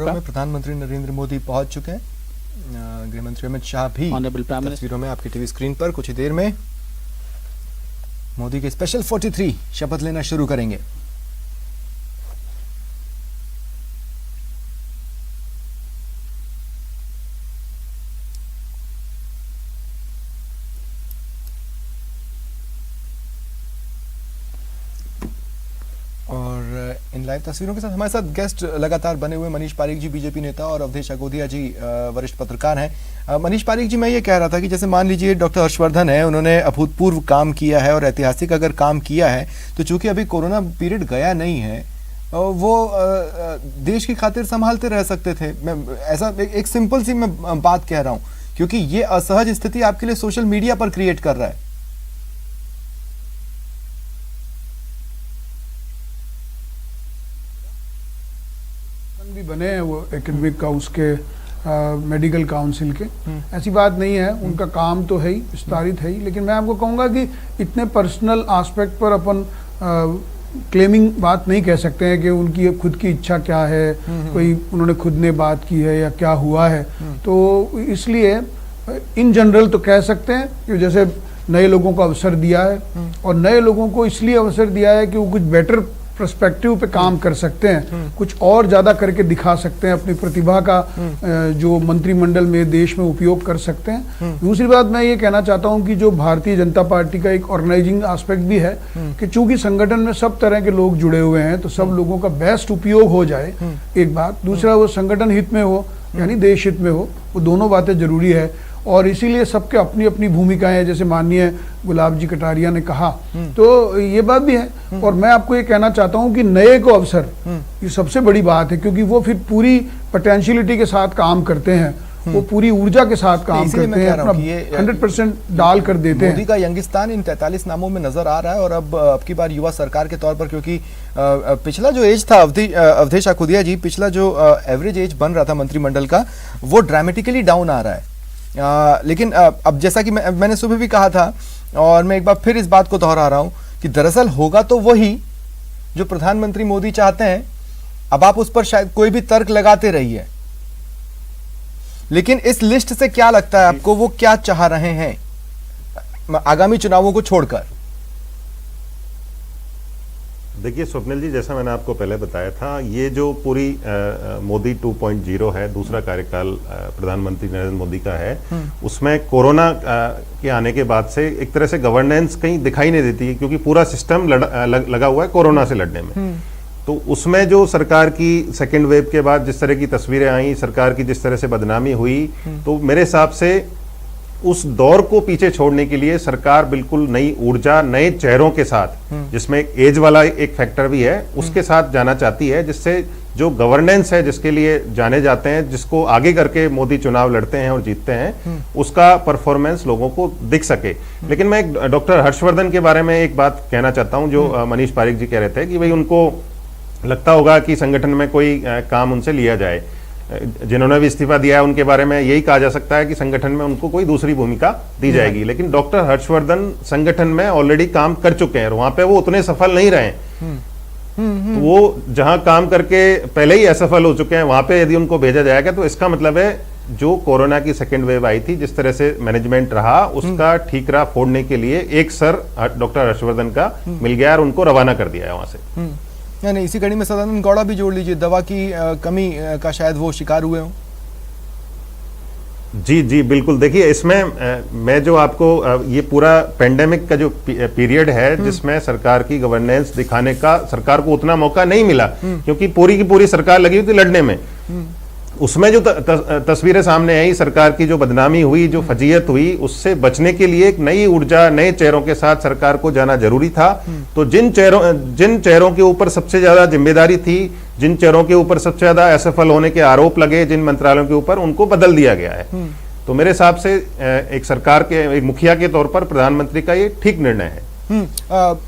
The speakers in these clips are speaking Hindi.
में प्रधानमंत्री नरेंद्र मोदी पहुंच चुके हैं। गृह मंत्री अमित शाह भी तस्वीरों में आपकी टीवी स्क्रीन पर कुछ ही देर में मोदी के स्पेशल 43 शपथ लेना शुरू करेंगे। और इन लाइव तस्वीरों के साथ हमारे साथ गेस्ट लगातार बने हुए मनीष पारीक जी, बीजेपी नेता, और अवधेश अगोदिया जी, वरिष्ठ पत्रकार हैं। मनीष पारीक जी, मैं ये कह रहा था कि जैसे मान लीजिए डॉक्टर हर्षवर्धन है, उन्होंने अभूतपूर्व काम किया है और ऐतिहासिक अगर काम किया है, तो चूंकि अभी कोरोना पीरियड गया नहीं है, वो देश की खातिर संभालते रह सकते थे। मैं ऐसा एक सिंपल सी मैं बात कह रहा हूँ, क्योंकि ये असहज स्थिति आपके लिए सोशल मीडिया पर क्रिएट कर रहा है। भी बने हैं वो एकेडमिक का, उसके मेडिकल काउंसिल के, ऐसी बात नहीं है। उनका काम तो है ही, विस्तारित है ही, लेकिन मैं आपको कहूँगा कि इतने पर्सनल एस्पेक्ट पर अपन क्लेमिंग बात नहीं कह सकते हैं कि उनकी खुद की इच्छा क्या है, कोई उन्होंने खुद ने बात की है या क्या हुआ है। तो इसलिए इन जनरल तो कह सकते हैं कि जैसे नए लोगों को अवसर दिया है, और नए लोगों को इसलिए अवसर दिया है कि वो कुछ बेटर पर्सपेक्टिव पे काम कर सकते हैं, कुछ और ज़्यादा करके दिखा सकते हैं, अपनी प्रतिभा का जो मंत्रिमंडल में, देश में उपयोग कर सकते हैं। दूसरी बात मैं ये कहना चाहता हूँ कि जो भारतीय जनता पार्टी का एक ऑर्गेनाइजिंग एस्पेक्ट भी है कि चूंकि संगठन में सब तरह के लोग जुड़े हुए हैं, तो सब लोगों का बेस्ट उपयोग हो जाए, एक बात। दूसरा, वो संगठन हित में हो यानी देश हित में हो, वो दोनों बातें जरूरी है। और इसीलिए सबके अपनी अपनी भूमिकाएं हैं, जैसे माननीय गुलाब जी कटारिया ने कहा, तो ये बात भी है। और मैं आपको ये कहना चाहता हूं कि नए को अवसर, ये सबसे बड़ी बात है, क्योंकि वो फिर पूरी पोटेंशियलिटी के साथ काम करते हैं, वो पूरी ऊर्जा के साथ काम करते हैं, अपना 100% डाल कर देते हैं। मोदी का यंगिस्तान इन 43 नामों में नजर आ रहा है, और अब की बार युवा सरकार के तौर पर, क्योंकि पिछला जो एज था अवधेश अगोदिया जी, पिछला जो एवरेज एज बन रहा था मंत्रिमंडल का, वो ड्रामेटिकली डाउन आ रहा है। लेकिन अब जैसा कि मैंने सुबह भी कहा था, और मैं एक बार फिर इस बात को दोहरा रहा हूं कि दरअसल होगा तो वही जो प्रधानमंत्री मोदी चाहते हैं। अब आप उस पर शायद कोई भी तर्क लगाते रहिए, लेकिन इस लिस्ट से क्या लगता है आपको, वो क्या चाह रहे हैं आगामी चुनावों को छोड़कर? देखिए स्वप्निल जी, जैसा मैंने आपको पहले बताया था, ये जो पूरी मोदी 2.0 है, दूसरा कार्यकाल प्रधानमंत्री नरेंद्र मोदी का है, उसमें कोरोना के आने के बाद से एक तरह से गवर्नेंस कहीं दिखाई नहीं देती है, क्योंकि पूरा सिस्टम लगा हुआ है कोरोना से लड़ने में। तो उसमें जो सरकार की सेकेंड वेव के बाद जिस तरह की तस्वीरें आई, सरकार की जिस तरह से बदनामी हुई, तो मेरे हिसाब से उस दौर को पीछे छोड़ने के लिए सरकार बिल्कुल नई ऊर्जा, नए चेहरों के साथ, जिसमें एज वाला एक फैक्टर भी है, उसके साथ जाना चाहती है, जिससे जो गवर्नेंस है, जिसके लिए जाने जाते हैं, जिसको आगे करके मोदी चुनाव लड़ते हैं और जीतते हैं, उसका परफॉर्मेंस लोगों को दिख सके। लेकिन मैं डॉक्टर हर्षवर्धन के बारे में एक बात कहना चाहता हूं, जो मनीष पारीक जी कह रहे थे कि भाई उनको लगता होगा कि संगठन में कोई काम उनसे लिया जाए। जिन्होंने भी इस्तीफा दिया है उनके बारे में यही कहा जा सकता है कि संगठन में उनको कोई दूसरी भूमिका दी जाएगी। लेकिन डॉक्टर हर्षवर्धन संगठन में ऑलरेडी काम कर चुके हैं, और वहां पे वो उतने सफल नहीं रहे। तो वो जहां काम करके पहले ही असफल हो चुके हैं, वहां पे यदि उनको भेजा जाएगा, तो इसका मतलब है जो कोरोना की सेकेंड वेव आई थी, जिस तरह से मैनेजमेंट रहा, उसका ठीकरा फोड़ने के लिए एक सर डॉक्टर हर्षवर्धन का मिल गया और उनको रवाना कर दिया है वहां से। नहीं, इसी कड़ी में सदानंद गौड़ा भी जोड़ लीजिए, दवा की कमी का शायद वो शिकार हुए हों। जी जी बिल्कुल। देखिए इसमें मैं जो आपको ये पूरा पेंडेमिक का जो पीरियड है, जिसमें सरकार की गवर्नेंस दिखाने का सरकार को उतना मौका नहीं मिला, क्योंकि पूरी की पूरी सरकार लगी हुई थी लड़ने में। उसमें जो तस्वीरें सामने आई, सरकार की जो बदनामी हुई, जो फजीयत हुई, उससे बचने के लिए एक नई ऊर्जा, नए चेहरों के साथ सरकार को जाना जरूरी था। तो जिन चेहरों के ऊपर सबसे ज्यादा जिम्मेदारी थी, जिन चेहरों के ऊपर सबसे ज्यादा असफल होने के आरोप लगे, जिन मंत्रालयों के ऊपर, उनको बदल दिया गया है। तो मेरे हिसाब से एक सरकार के, एक मुखिया के तौर पर प्रधानमंत्री का ये ठीक निर्णय है।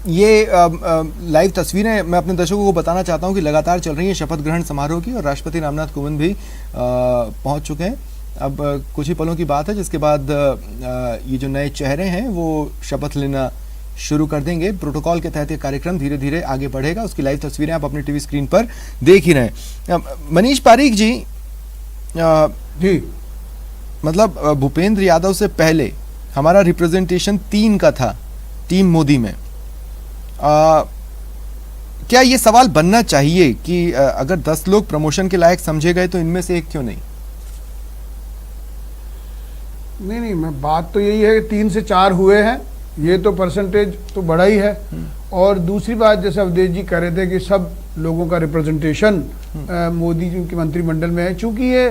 ये लाइव तस्वीरें मैं अपने दर्शकों को बताना चाहता हूं कि लगातार चल रही है शपथ ग्रहण समारोह की, और राष्ट्रपति रामनाथ कोविंद भी पहुंच चुके हैं। अब कुछ ही पलों की बात है जिसके बाद ये जो नए चेहरे हैं वो शपथ लेना शुरू कर देंगे। प्रोटोकॉल के तहत ये कार्यक्रम धीरे धीरे आगे बढ़ेगा, उसकी लाइव तस्वीरें आप अपने टीवी स्क्रीन पर देख ही रहे हैं। मनीष पारीक जी, जी मतलब भूपेंद्र यादव से पहले हमारा रिप्रेजेंटेशन 3 का था टीम मोदी में। क्या ये सवाल बनना चाहिए कि अगर 10 लोग प्रमोशन के लायक समझे गए तो इनमें से एक क्यों नहीं? नहीं, मैं बात तो यही है कि 3 से 4 हुए हैं, ये तो परसेंटेज तो बड़ा ही है। और दूसरी बात, जैसे अवधेश जी कह रहे थे कि सब लोगों का रिप्रेजेंटेशन मोदी जी के मंत्रिमंडल में है, चूंकि ये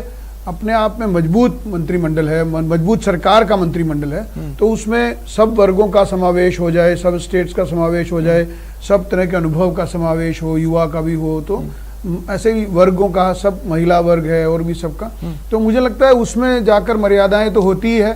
अपने आप में मजबूत मंत्रिमंडल है, मजबूत सरकार का मंत्रिमंडल है, तो उसमें सब वर्गों का समावेश हो जाए, सब स्टेट्स का समावेश हो जाए, सब तरह के अनुभव का समावेश हो, युवा का भी हो, तो ऐसे ही वर्गों का, सब महिला वर्ग है और भी सबका, तो मुझे लगता है उसमें जाकर मर्यादाएं तो होती ही है,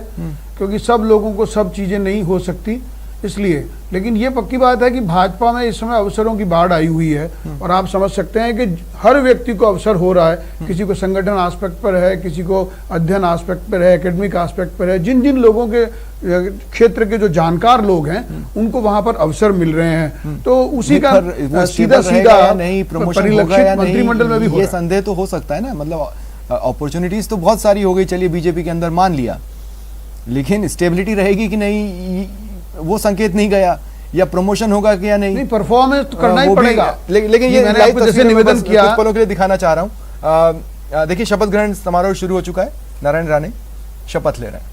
क्योंकि सब लोगों को सब चीजें नहीं हो सकती, इसलिए। लेकिन ये पक्की बात है कि भाजपा में इस समय अवसरों की बाढ़ आई हुई है, और आप समझ सकते हैं कि हर व्यक्ति को अवसर हो रहा है। किसी को संगठन आस्पेक्ट पर है, किसी को अध्ययन आस्पेक्ट पर है, एकेडमिक आस्पेक्ट पर है। जिन जिन लोगों के क्षेत्र के जो जानकार लोग हैं, उनको वहां पर अवसर मिल रहे हैं, तो उसी का सीधा सीधा नहीं प्रमोशन होगा या नहीं, मंत्रिमंडल में भी ये संदेह तो हो सकता है ना। मतलब अपॉर्चुनिटीज तो बहुत सारी हो गई, चलिए बीजेपी के अंदर मान लिया, लेकिन स्टेबिलिटी रहेगी कि नहीं वो संकेत नहीं गया, या प्रमोशन होगा कि या नहीं परफॉर्मेंस तो करना ही पड़ेगा। लेकिन ये मैंने आपको जैसे निवेदन किया, कुछ पलों के लिए दिखाना चाह रहा हूं। देखिए, शपथ ग्रहण समारोह शुरू हो चुका है। नारायण राणे शपथ ले रहे हैं।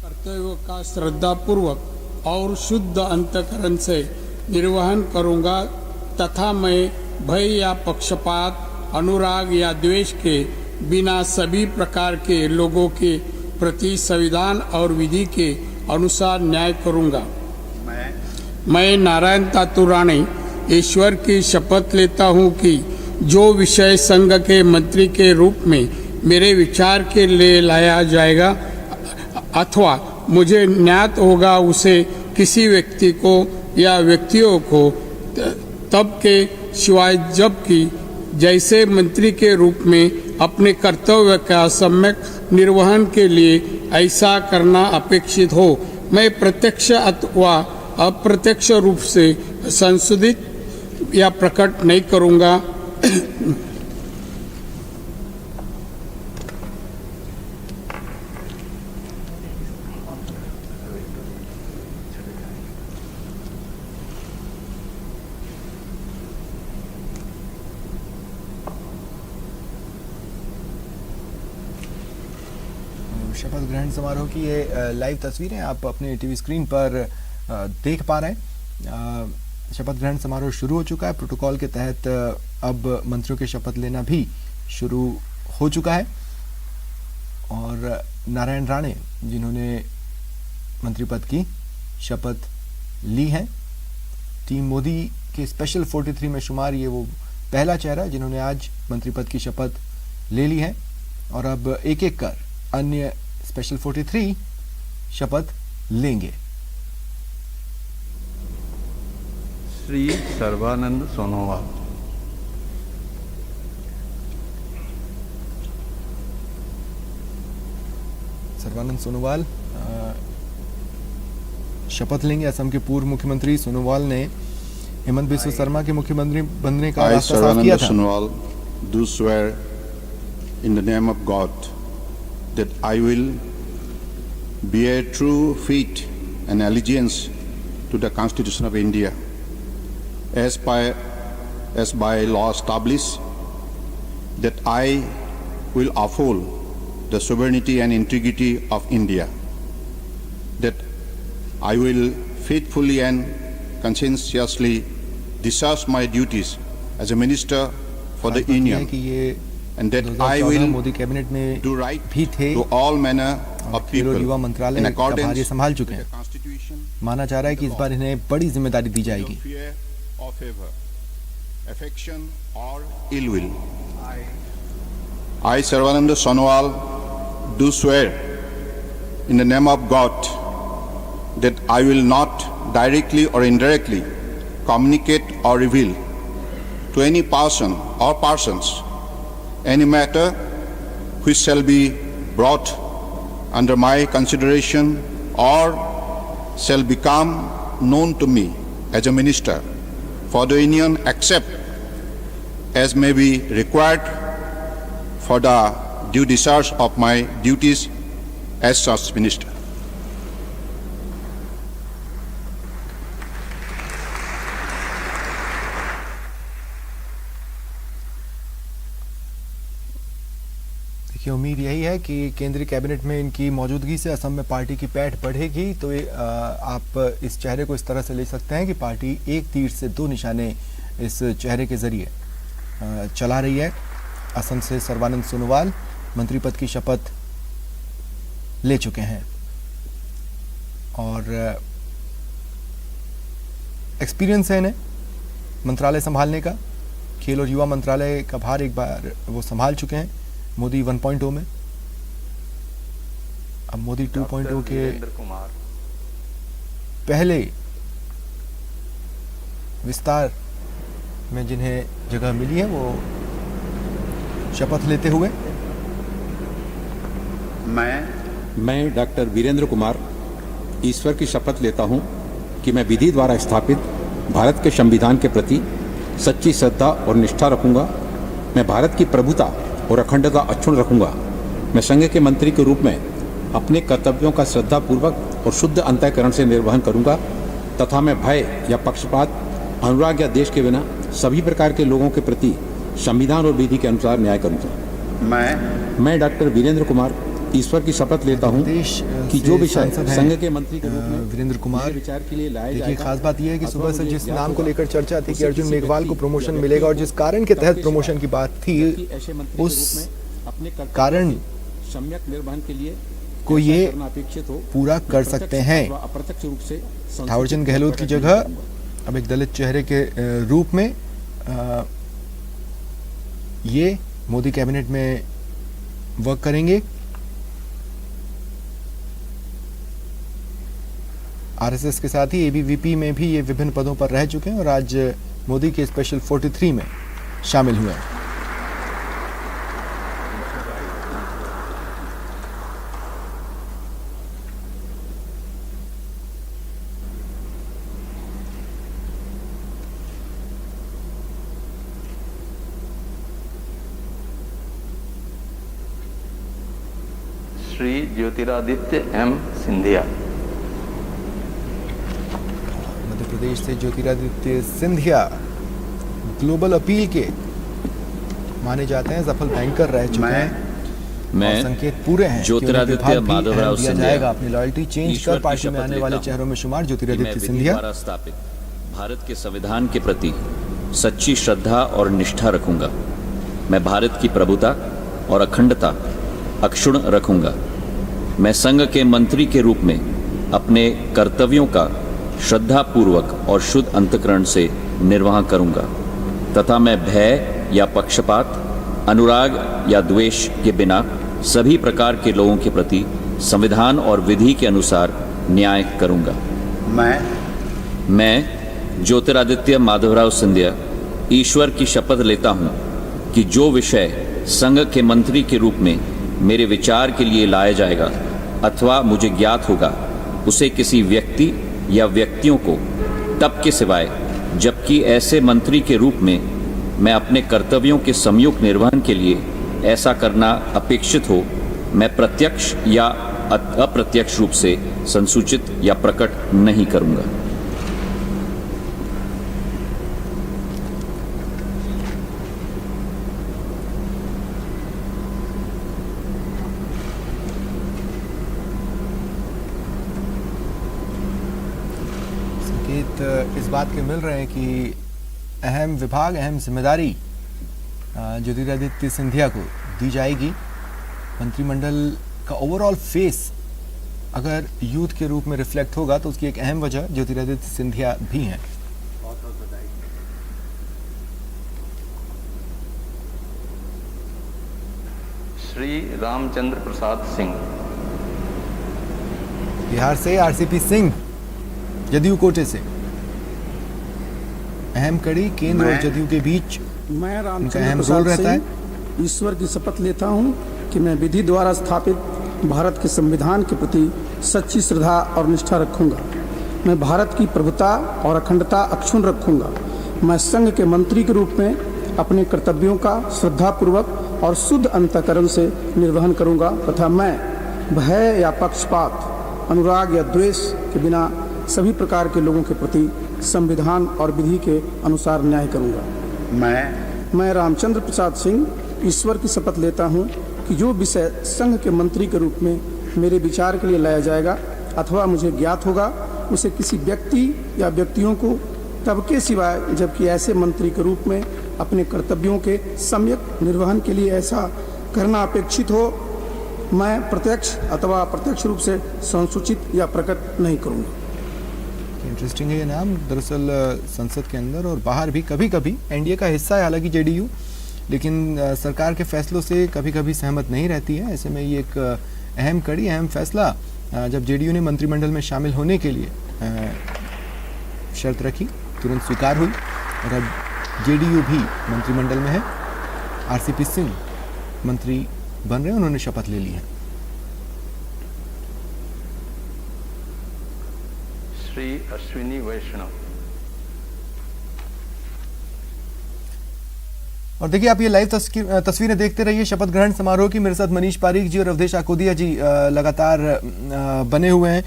कर्तव्य का श्रद्धापूर्वक और शुद्ध अंतकरण से निर्वहन करूंगा, तथा मैं भय या पक्षपात, अनुराग या द्वेष के बिना सभी प्रकार के लोगों के प्रति संविधान और विधि के अनुसार न्याय करूंगा। मैं नारायण तातू राणे ईश्वर की शपथ लेता हूं कि जो विषय संघ के मंत्री के रूप में मेरे विचार के लिए लाया जाएगा अथवा मुझे ज्ञात होगा, उसे किसी व्यक्ति को या व्यक्तियों को तब के सिवाय जबकि जैसे मंत्री के रूप में अपने कर्तव्य का सम्यक निर्वहन के लिए ऐसा करना अपेक्षित हो, मैं प्रत्यक्ष अथवा अप्रत्यक्ष रूप से संशोधित या प्रकट नहीं करूंगा। शपथ ग्रहण समारोह की ये लाइव तस्वीरें आप अपने टीवी स्क्रीन पर देख पा रहे हैं। शपथ ग्रहण समारोह शुरू हो चुका है। प्रोटोकॉल के तहत अब मंत्रियों के शपथ लेना भी शुरू हो चुका है, और नारायण राणे जिन्होंने मंत्री पद की शपथ ली है, टीम मोदी के स्पेशल 43 में शुमार ये वो पहला चेहरा जिन्होंने आज मंत्री पद की शपथ ले ली है, और अब एक एक कर अन्य स्पेशल 43 शपथ लेंगे। श्री सर्बानंद सोनोवाल। सर्बानंद सोनोवाल शपथ लेंगे। असम के पूर्व मुख्यमंत्री सोनोवाल ने हेमंत बिस्व शर्मा के मुख्यमंत्री बनने का रास्ता साफ किया था। Sonowal do swear in the name of God that I will bear true faith and allegiance to the Constitution of India as by law established, that I will uphold the sovereignty and integrity of India, that I will faithfully and conscientiously discharge my duties as a minister for the Union, and that I will Modi cabinet में do right भी थे to all manner of खेल और people युवा in मंत्रालय का भार ये accordance संभाल with चुके the हैं। Constitution, माना जा रहा है कि इस बार इन्हें बड़ी जिम्मेदारी दी जाएगी। no fear or favor, affection or ill will. I, Sarvananda Sonowal, do swear in the name of God that I will not directly or indirectly communicate or reveal to any person or persons any matter which shall be brought under my consideration or shall become known to me as a minister for the Union, except as may be required for the due discharge of my duties as such minister. देखिए, उम्मीद यही है कि केंद्रीय कैबिनेट में इनकी मौजूदगी से असम में पार्टी की पैठ बढ़ेगी। तो आप इस चेहरे को इस तरह से ले सकते हैं कि पार्टी एक तीर से दो निशाने इस चेहरे के जरिए चला रही है। असम से सर्बानंद सोनोवाल मंत्री पद की शपथ ले चुके हैं और एक्सपीरियंस है इन्हें मंत्रालय संभालने का। खेल और युवा मंत्रालय का भार एक बार वो संभाल चुके हैं मोदी 1.0 में। अब मोदी 2.0 के पहले विस्तार में जिन्हें जगह मिली है वो शपथ लेते हुए मैं डॉक्टर वीरेंद्र कुमार ईश्वर की शपथ लेता हूं कि मैं विधि द्वारा स्थापित भारत के संविधान के प्रति सच्ची श्रद्धा और निष्ठा रखूंगा। मैं भारत की प्रभुता और अखंडता अक्षुण्ण रखूंगा। मैं संघ के मंत्री के रूप में अपने कर्तव्यों का श्रद्धापूर्वक और शुद्ध अंतःकरण से निर्वहन करूंगा तथा मैं भय या पक्षपात, अनुराग या देश के बिना सभी प्रकार के लोगों के प्रति संविधान और विधि के अनुसार न्याय करूंगा। मैं डॉक्टर वीरेंद्र कुमार ईश्वर की शपथ लेता हूं कि जो विषय संघ के मंत्री के रूप में वीरेंद्र कुमार विचार के लिए लाया देखिए, खास बात यह है कि सुबह से जिस नाम को लेकर चर्चा थी कि अर्जुन मेघवाल को प्रमोशन मिलेगा और जिस कारण के तहत प्रमोशन की बात थी उस कारण सम्यक निर्वहन के लिए को ये अपेक्षित हो पूरा कर सकते हैं। अप्रत्यक्ष रूप से थावरचंद गहलोत की जगह अब एक दलित चेहरे के रूप में ये मोदी कैबिनेट में वर्क करेंगे। आरएसएस के साथ ही एबीवीपी में भी ये विभिन्न पदों पर रह चुके हैं और आज मोदी के स्पेशल 43 में शामिल हुए हैं। श्री ज्योतिरादित्य एम सिंधिया। मध्य प्रदेश से ज्योतिरादित्य सिंधिया ग्लोबल अपील के माने जाते हैं, सफल बैंकर रह चुके हैं। मैं संकेत पूरे हैं ज्योतिरादित्य माधवराव सिंधिया अपनी लॉयल्टी चेंज कर पार्टी में आने वाले चेहरों में शुमार ज्योतिरादित्य सिंधिया द्वारा स्थापित भारत के संविधान के प्रति सच्ची श्रद्धा और निष्ठा रखूंगा। मैं भारत की प्रभुता और अखंडता अक्षुण्ण रखूंगा। मैं संघ के मंत्री के रूप में अपने कर्तव्यों का श्रद्धापूर्वक और शुद्ध अंतःकरण से निर्वहन करूंगा तथा मैं भय या पक्षपात, अनुराग या द्वेष के बिना सभी प्रकार के लोगों के प्रति संविधान और विधि के अनुसार न्याय करूंगा। मैं ज्योतिरादित्य माधवराव सिंधिया ईश्वर की शपथ लेता हूं कि जो विषय संघ के मंत्री के रूप में मेरे विचार के लिए लाया जाएगा अथवा मुझे ज्ञात होगा उसे किसी व्यक्ति या व्यक्तियों को तब के सिवाय जबकि ऐसे मंत्री के रूप में मैं अपने कर्तव्यों के सम्यक निर्वहन के लिए ऐसा करना अपेक्षित हो, मैं प्रत्यक्ष या अप्रत्यक्ष रूप से संसूचित या प्रकट नहीं करूंगा। इस बात के मिल रहे हैं कि अहम विभाग, अहम जिम्मेदारी ज्योतिरादित्य सिंधिया को दी जाएगी। मंत्रिमंडल का ओवरऑल फेस अगर यूथ के रूप में रिफ्लेक्ट होगा तो उसकी एक अहम वजह ज्योतिरादित्य सिंधिया भी हैं। श्री रामचंद्र प्रसाद सिंह। बिहार से आरसीपी सिंह जदयू कोटे से अहम कड़ी केंद्र और जदयू के बीच मैं अहम रामचंद्र रोल प्रसाद रहता है। सिंह ईश्वर की शपथ लेता हूं कि मैं विधि द्वारा स्थापित भारत के संविधान के प्रति सच्ची श्रद्धा और निष्ठा रखूंगा। मैं भारत की प्रभुता और अखंडता अक्षुण्ण रखूंगा। मैं संघ के मंत्री के रूप में अपने कर्तव्यों का श्रद्धापूर्वक और शुद्ध अंतःकरण से निर्वहन करूंगा तथा मैं भय या पक्षपात, अनुराग या द्वेष के बिना सभी प्रकार के लोगों के प्रति संविधान और विधि के अनुसार न्याय करूंगा। मैं रामचंद्र प्रसाद सिंह ईश्वर की शपथ लेता हूं कि जो विषय संघ के मंत्री के रूप में मेरे विचार के लिए लाया जाएगा अथवा मुझे ज्ञात होगा, उसे किसी व्यक्ति या व्यक्तियों को तब के सिवाय जबकि ऐसे मंत्री के रूप में अपने कर्तव्यों के सम्यक निर्वहन के लिए ऐसा करना अपेक्षित हो, मैं प्रत्यक्ष अथवा अप्रत्यक्ष रूप से संसूचित या प्रकट नहीं करूंगा। इंटरेस्टिंग है ये नाम। दरअसल संसद के अंदर और बाहर भी कभी कभी एनडीए का हिस्सा है हालांकि जेडीयू, लेकिन सरकार के फैसलों से कभी कभी सहमत नहीं रहती है। ऐसे में ये एक अहम फैसला जब जेडीयू ने मंत्रिमंडल में शामिल होने के लिए शर्त रखी, तुरंत स्वीकार हुई और अब जेडीयू भी मंत्रिमंडल में है। आरसीपी सिंह मंत्री बन रहे हैं, उन्होंने शपथ ले ली है। श्री अश्विनी वैष्णव। और देखिए आप ये लाइव तस्वीरें देखते रहिए शपथ ग्रहण समारोह की। मेरे साथ मनीष पारीक जी और अवधेश आकोदिया जी लगातार बने हुए हैं।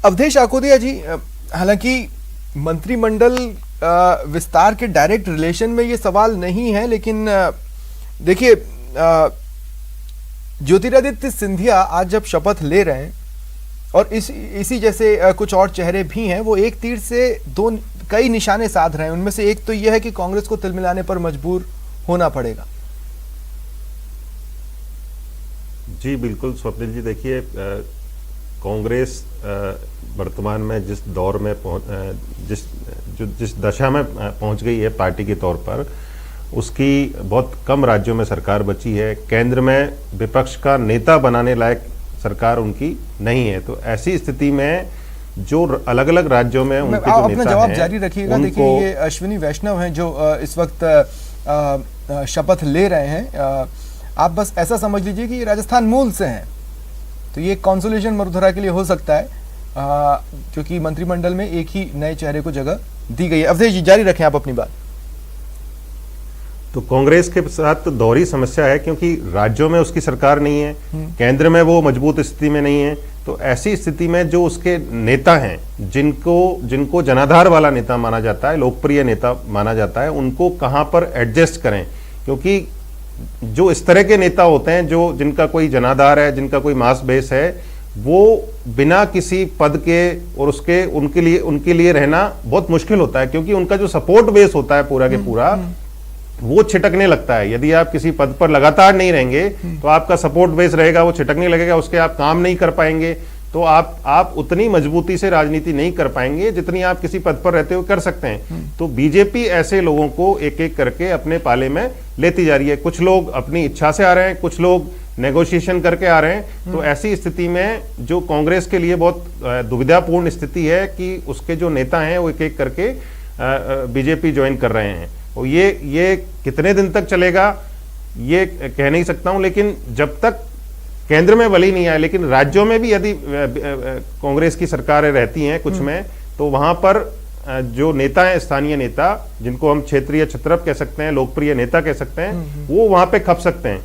अवधेश आकोदिया जी, हालांकि मंत्रिमंडल विस्तार के डायरेक्ट रिलेशन में ये सवाल नहीं है, लेकिन देखिए ज्योतिरादित्य सिंधिया आज जब शपथ ले रहे हैं और इसी जैसे कुछ और चेहरे भी हैं, वो एक तीर से कई निशाने साध रहे हैं। उनमें से एक तो यह है कि कांग्रेस को तिलमिलाने पर मजबूर होना पड़ेगा। जी बिल्कुल स्वप्निल जी, देखिए कांग्रेस वर्तमान में जिस दौर में जिस दशा में पहुंच गई है पार्टी के तौर पर, उसकी बहुत कम राज्यों में सरकार बची है। केंद्र में विपक्ष का नेता बनाने लायक सरकार उनकी नहीं है। तो ऐसी स्थिति में जो अलग अलग राज्यों में उनके जो अपना जवाब जारी रखिएगा। देखिए ये अश्विनी वैष्णव हैं जो इस वक्त शपथ ले रहे हैं। आप बस ऐसा समझ लीजिए कि ये राजस्थान मूल से हैं, तो ये कंसोलेशन मरुधरा के लिए हो सकता है क्योंकि मंत्रिमंडल में एक ही नए चेहरे को जगह दी गई है। अवधेश जी जारी रखें आप अपनी बात। तो कांग्रेस के साथ तो दोहरी समस्या है क्योंकि राज्यों में उसकी सरकार नहीं है, केंद्र में वो मजबूत स्थिति में नहीं है। तो ऐसी स्थिति में जो उसके नेता हैं, जिनको जनाधार वाला नेता माना जाता है, लोकप्रिय नेता माना जाता है, उनको कहां पर एडजस्ट करें। क्योंकि जो इस तरह के नेता होते हैं जिनका कोई जनाधार है, जिनका कोई मास बेस है, वो बिना किसी पद के और उनके लिए रहना बहुत मुश्किल होता है क्योंकि उनका जो सपोर्ट बेस होता है पूरा के पूरा वो छिटकने लगता है। यदि आप किसी पद पर लगातार नहीं रहेंगे तो आपका सपोर्ट बेस रहेगा, वो छिटकने लगेगा, उसके आप काम नहीं कर पाएंगे। तो आप उतनी मजबूती से राजनीति नहीं कर पाएंगे जितनी आप किसी पद पर रहते हुए कर सकते हैं। तो बीजेपी ऐसे लोगों को एक एक करके अपने पाले में लेती जा रही है। कुछ लोग अपनी इच्छा से आ रहे हैं, कुछ लोग नेगोशिएशन करके आ रहे हैं। तो ऐसी स्थिति में जो कांग्रेस के लिए बहुत दुविधापूर्ण स्थिति है कि उसके जो नेता हैं वो एक एक करके बीजेपी ज्वाइन कर रहे हैं। और ये कितने दिन तक चलेगा ये कह नहीं सकता हूं, लेकिन जब तक केंद्र में वली नहीं आए, लेकिन राज्यों में भी यदि कांग्रेस की सरकारें रहती हैं कुछ में, तो वहां पर जो नेता हैं, स्थानीय नेता, जिनको हम क्षेत्रीय छत्रप कह सकते हैं, लोकप्रिय नेता कह सकते हैं, वो वहां पे खप सकते हैं।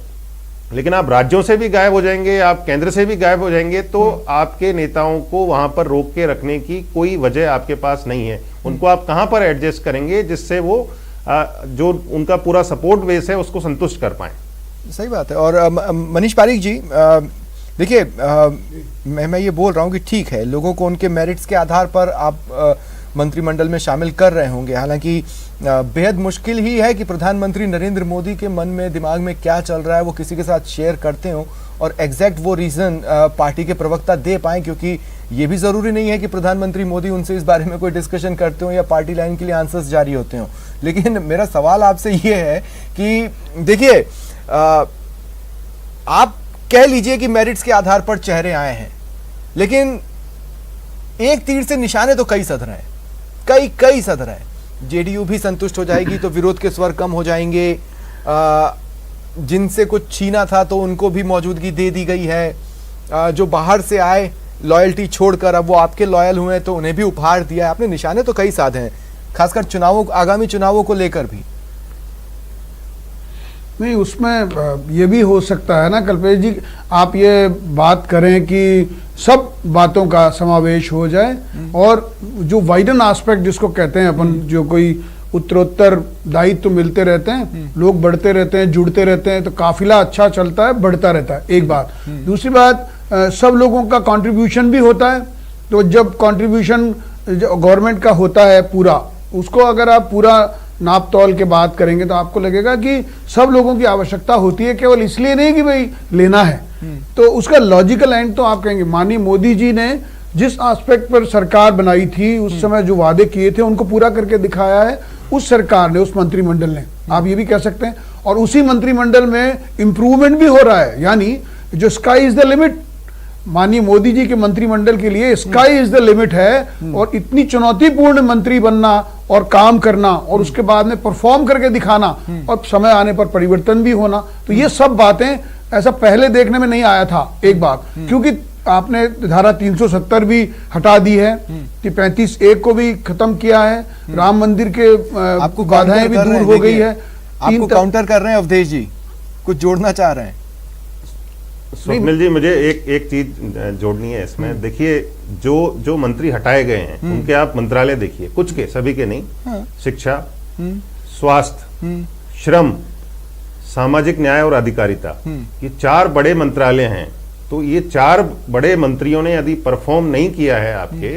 लेकिन आप राज्यों से भी गायब हो जाएंगे, आप केंद्र से भी गायब हो जाएंगे, तो आपके नेताओं को वहां पर रोक के रखने की कोई वजह आपके पास नहीं है। उनको आप कहां पर एडजस्ट करेंगे जिससे वो जो उनका पूरा सपोर्ट बेस है उसको संतुष्ट कर पाए। सही बात है। और मनीष पारीक जी, देखिए मैं ये बोल रहा हूँ कि ठीक है, लोगों को उनके मेरिट्स के आधार पर आप मंत्रिमंडल में शामिल कर रहे होंगे। हालांकि बेहद मुश्किल ही है कि प्रधानमंत्री नरेंद्र मोदी के मन में, दिमाग में क्या चल रहा है वो किसी के साथ शेयर करते हो और एग्जैक्ट वो रीज़न पार्टी के प्रवक्ता दे पाएं, क्योंकि ये भी ज़रूरी नहीं है कि प्रधानमंत्री मोदी उनसे इस बारे में कोई डिस्कशन करते हो या पार्टी लाइन के लिए आंसर्स जारी होते हो। लेकिन मेरा सवाल आपसे ये है कि देखिए, आप कह लीजिए कि मेरिट्स के आधार पर चेहरे आए हैं, लेकिन एक तीर से निशाने तो कई सध रहे हैं, कई सध रहे हैं। जेडीयू भी संतुष्ट हो जाएगी तो विरोध के स्वर कम हो जाएंगे, जिनसे कुछ छीना था तो उनको भी मौजूदगी दे दी गई है, जो बाहर से आए लॉयल्टी छोड़कर अब वो आपके लॉयल हुए हैं तो उन्हें भी उपहार दिया है। आपने निशाने तो कई साधे हैं, खासकर चुनावों, आगामी चुनावों को लेकर भी। नहीं, उसमें ये भी हो सकता है ना कल्पेश जी, आप ये बात करें कि सब बातों का समावेश हो जाए और जो वाइडन एस्पेक्ट जिसको कहते हैं अपन, जो कोई उत्तरोत्तर दायित्व तो मिलते रहते हैं, लोग बढ़ते रहते हैं, जुड़ते रहते हैं, तो काफिला अच्छा चलता है, बढ़ता रहता है, एक बात। दूसरी बात, सब लोगों का कंट्रीब्यूशन भी होता है, तो जब कंट्रीब्यूशन गवर्नमेंट का होता है पूरा, उसको अगर आप पूरा नाप तौल के बात करेंगे तो आपको लगेगा कि सब लोगों की आवश्यकता होती है, केवल इसलिए नहीं कि भाई लेना है। तो उसका लॉजिकल एंड तो आप कहेंगे माननीय मोदी जी ने जिस एस्पेक्ट पर सरकार बनाई थी, उस समय जो वादे किए थे उनको पूरा करके दिखाया है उस सरकार ने, उस मंत्रिमंडल ने, आप ये भी कह सकते हैं। और उसी मंत्रिमंडल में इंप्रूवमेंट भी हो रहा है, यानी जो स्काई इज द लिमिट, माननीय मोदी जी के मंत्रिमंडल के लिए स्काई इज द लिमिट है। और इतनी चुनौतीपूर्ण मंत्री बनना और काम करना और उसके बाद में परफॉर्म करके दिखाना और समय आने पर परिवर्तन भी होना, तो ये सब बातें ऐसा पहले देखने में नहीं आया था, एक बात। क्योंकि आपने धारा 370 भी हटा दी है, 35(1) को भी खत्म किया है, राम मंदिर के आपको बाधाएं भी दूर हो गई है। आपको काउंटर कर रहे हैं अवधेश जी, कुछ जोड़ना चाह रहे हैं? स्वप्निल जी, मुझे एक चीज जोड़नी है इसमें। देखिए, जो मंत्री हटाए गए हैं उनके आप मंत्रालय देखिए, कुछ के, सभी के नहीं। शिक्षा, स्वास्थ्य, श्रम, सामाजिक न्याय और अधिकारिता, ये 4 बड़े मंत्रालय हैं। तो ये 4 बड़े मंत्रियों ने यदि परफॉर्म नहीं किया है आपके,